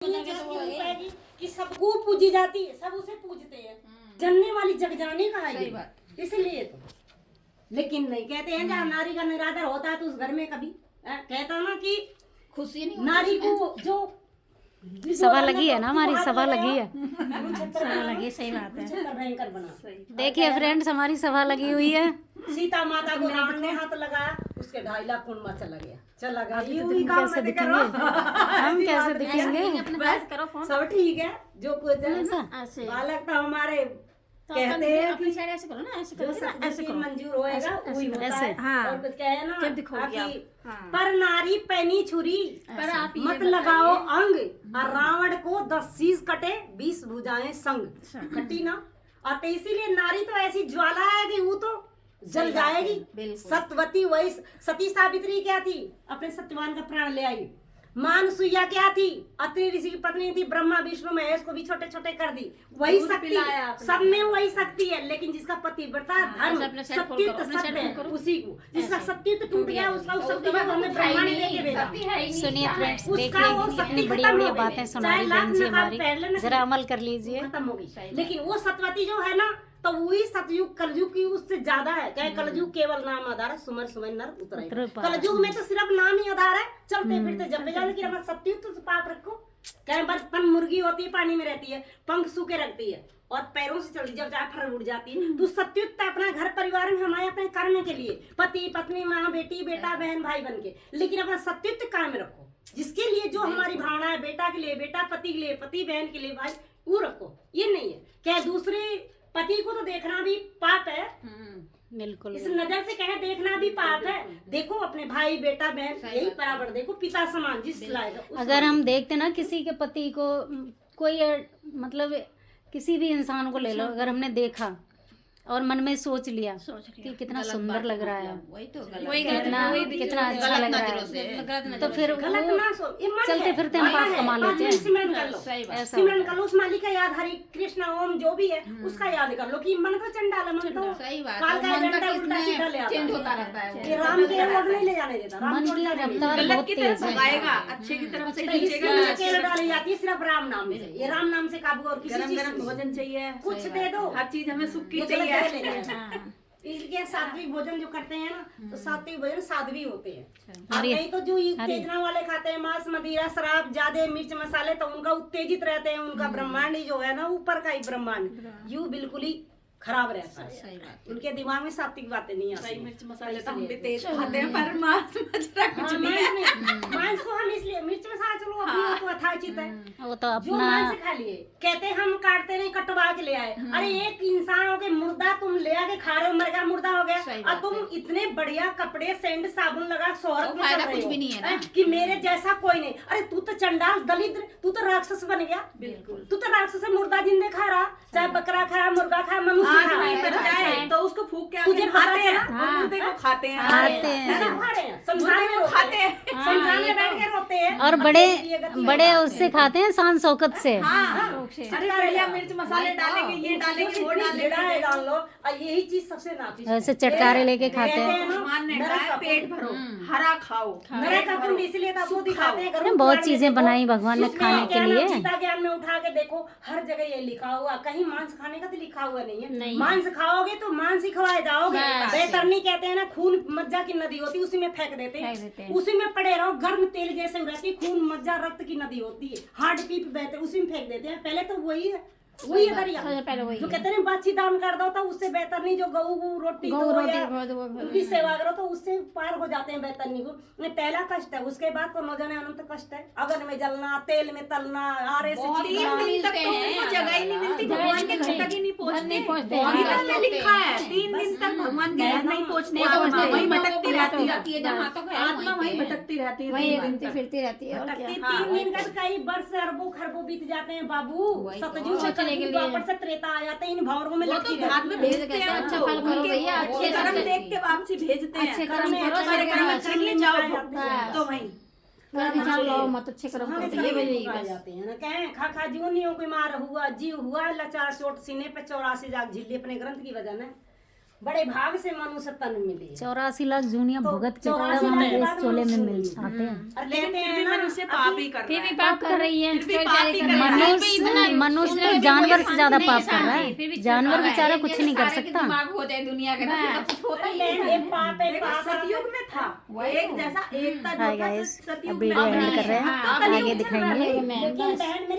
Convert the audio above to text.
कि सबको पूजी जाती है, सब उसे पूजते हैं, जनने वाली जग जाने का है इसलिए तो। लेकिन नहीं कहते हैं जहाँ नारी का निरादर होता है तो उस घर में कभी कहता ना कि खुशी नहीं नारी को जो सभा लगी है ना, हमारी सभा लगी है। सभा लगी, सही बात है, भयंकर बना। देखिए फ्रेंड्स, हमारी सभा लगी हुई है। सीता माता को रावण ने हाथ लगाया, उसके 2.5 लाख कुंडा चला गया। कैसे दिखेंगे हम, कैसे दिखेंगे? सब ठीक है, जो कुछ बालक तो हमारे कहते हैं कि ऐसे करो ना, ऐसे जो ऐसे मंजूर होएगा वही होता है। हाँ। और कुछ कहे ना दिखोगी पर नारी पैनी छुरी पर आप मत लगाओ अंग, और रावण को 10 शीश कटे 20 भुजाएं संग कटी ना। और तो इसीलिए नारी तो ऐसी ज्वाला है कि वो तो जल जाएगी। सत्यवती वही सती सावित्री क्या थी, अपने सत्यवान का प्राण ले आई। मानसूया क्या थी, अत्रि ऋषि की पत्नी थी, ब्रह्मा विष्णु महेश को भी छोटे छोटे कर दी। वही शक्ति, सब में वही शक्ति है। लेकिन जिसका पतिव्रता धर्म सत्य सत्य उसी को, जिसका सत्य तो टूट गया उसका शक्ति हमें ब्रह्मा ने लेके भेजा। सुनिए फ्रेंड्स, देख लीजिए कितनी बड़ी बड़ी बातें सुनाई बहन जी हमारी, जरा अमल कर लीजिए। खत्म हो गई। लेकिन वो सतवती जो है ना, तो वही सतयुग कलयुग की उससे ज्यादा है। क्या कलयुग केवल नाम आधार है, सुमर सुमर नर उतर। कलयुग में तो सिर्फ नाम ही आधार है, चलते फिरते जब जाओ। लेकिन हमारा सतयुग तो पाप रखो। क्या बचपन मुर्गी होती है, पानी में रहती है, पंख सूखे रखती है और पैरों से चलती, जब जाए फर उड़ जाती है। तो सतयुग तो अपना घर परिवार में हमारे अपने करने के लिए, पति पत्नी माँ बेटी बेटा बहन भाई बन के। लेकिन अपना सतयुग कायम रखो, जिसके लिए जो हमारी भावना है, बेटा के लिए बेटा, पति के लिए पति, बहन के लिए भाई, वो रखो। ये नहीं है क्या दूसरे पति को तो देखना भी पाप है। बिल्कुल, इस नजर से कहे देखना भी पाप है। देखो अपने भाई बेटा बहन यही बराबर देखो, पिता समान जिस लायक। अगर हम देखते ना किसी के पति को, कोई मतलब किसी भी इंसान को ले लो, अगर हमने देखा और मन में सोच लिया कि कितना सुंदर लग रहा है, कितना अच्छा लग रहा है, तो फिर चलते फिरते हम पाप कमा लेते हैं। सिमरन कर लो, उस मालिक का याद, हरि कृष्ण ओम जो भी है उसका याद कर लो। कि मन तो चंडाल, मन तो काल का डंडा उल्टा सीधा ले आता है। राम के ओर नहीं ले जाने देता, मन की रफ्तार बहुत तेज है। अच्छे की तरफ से केवल डाली जाती है सिर्फ राम नाम से। ये राम नाम से काबू, और किसी चीज भोजन चाहिए कुछ दे दो, हर चीज हमें सुख की चाहिए। इसलिए सात्विक भोजन जो करते हैं ना, तो सात्विक भोजन साध्वी होते हैं। और नहीं तो जो उत्तेजना वाले खाते हैं, मांस मदिरा शराब ज्यादा मिर्च मसाले, तो उनका उत्तेजित रहते हैं। उनका ब्रह्मांड ही जो है ना, ऊपर का ही ब्रह्मांड यू बिल्कुल ही खराब रहता है। उनके दिमाग में सात्विक बातें नहीं आती। मिर्च मसाले तो हम भी तेज खाते हैं, पर मांस मदिरा कुछ नहीं। मांस को हम इसलिए मिर्च मसाला चलो अपनी तो अथाचित है, वो तो जो मांस खा लिए। कहते हम काटते नहीं, कटवा के ले आए। अरे एक इंसान हो के मुर्दा तुम ले आके खा रहे हो, मर गया मुर्दा हो गया, और तुम इतने बढ़िया कपड़े सेंट साबुन लगा शोहरत में कर रहे हो कि मेरे जैसा कोई नहीं। अरे तू तो चंडाल दलिद्र, तू तो राक्षस बन गया। बिल्कुल, तू तो राक्षस है, मुर्दा जिंदे खा रहा, चाहे बकरा खा मुर्गा खा मनुष्य खा, तो उसको फूक के तुझे खाते हैं, मुर्दे को खाते हैं, संसार में बैठ के रोते हैं। और बड़े उससे खाते हैं, शान शौकत से। मिर्च मसाले डालेंगे, ये डालेंगे, वो डालेंगे, डाल लो। और यही चीज सबसे नापी ऐसे चटकारे लेके खाते हैं। पेट भरो, हरा खाओ। मेरा कपूर इसलिए तो आपको दिखाते हैं, बहुत चीजें बनाई भगवान ने खाने के लिए। गीता ज्ञान में उठा के देखो, हर जगह ये लिखा हुआ, कहीं मांस खाने का तो लिखा हुआ नहीं है। मांस खाओगे तो मांस ही खवाए जाओगे। बेतरनी कहते हैं ना, खून मज्जा की नदी होती है, उसी में फेंक देते हैं, उसी में पड़े रहो। गर्म तेल जैसे रहती, खून मज्जा रक्त की नदी होती है, हार्ट पीप बहते, उसी में फेंक देते हैं। पहले तो वही है, वही है दरिया जो कहते हैं बाछी दान कर दो, तो उससे बेहतर नहीं जो गऊ रोटी उनकी सेवा करो, तो उससे पार हो जाते हैं बेहतरनी को। पहला कष्ट है, उसके बाद तो न जाने अनंत कष्ट है। अगन में जलना, तेल में तलना, आरे से जगह ही नहीं मिलती, भगवान के घर तक ही नहीं पहुंचते। लिखा है 3 दिन तक भगवान के घर नहीं पहुंचने, वही भटकती रहती है, आत्मा वही भटकती रहती है, वही घूमती फिरती रहती है। 3 दिन का कई वर्ष अरबों खरबों बीत जाते हैं बाबू। सतयुग से वापस से त्रेता आ जाते हैं, इन भावरों में लगती है। हाथ में भेजते हैं, अच्छा फल करो भैया, अच्छे कर्म देख के वापसी भेजते हैं। अच्छे कर्म करो, सारे कर्म अच्छे लिए जाओ तो वही मत अच्छे कर्म करो, ये वही जाते हैं ना। कहें खा खा जीव नहीं हो, कोई मार हुआ जीव हुआ, लाचार चोट सीने पे 84 जाग झिल्ली अपने ग्रंथ की वजह में। बड़े भाग से मनुष्य तन मिली है। 84 लाख जूनिया भुगत के 84 तब हमें लाख इस चोले में मिल मनुष्य आते हैं। और लेकिन कहते फिर हैं भी ना, मनुष्य पाप ही कर रहा है। पाप कर रही है। फिर भी पाप ही कर रहा है। मनुष्य तो जानवर से ज्यादा पाप कर रहा है। जानवर बेचारा कुछ नहीं कर सकता। दिमाग हो जाए दुनिया का तो फिर तो कुछ होता ही कहते नहीं। हैं, पाप है, पाप है। सतयुग में था एक जैसा एकता हाय जो था गाइस, सतयुग अब में वीडियो अब एंड नहीं कर रहे है। हैं, तो कलयुग आगे चल रहा है। दिखाएंगे। लेकिन बहन मेरी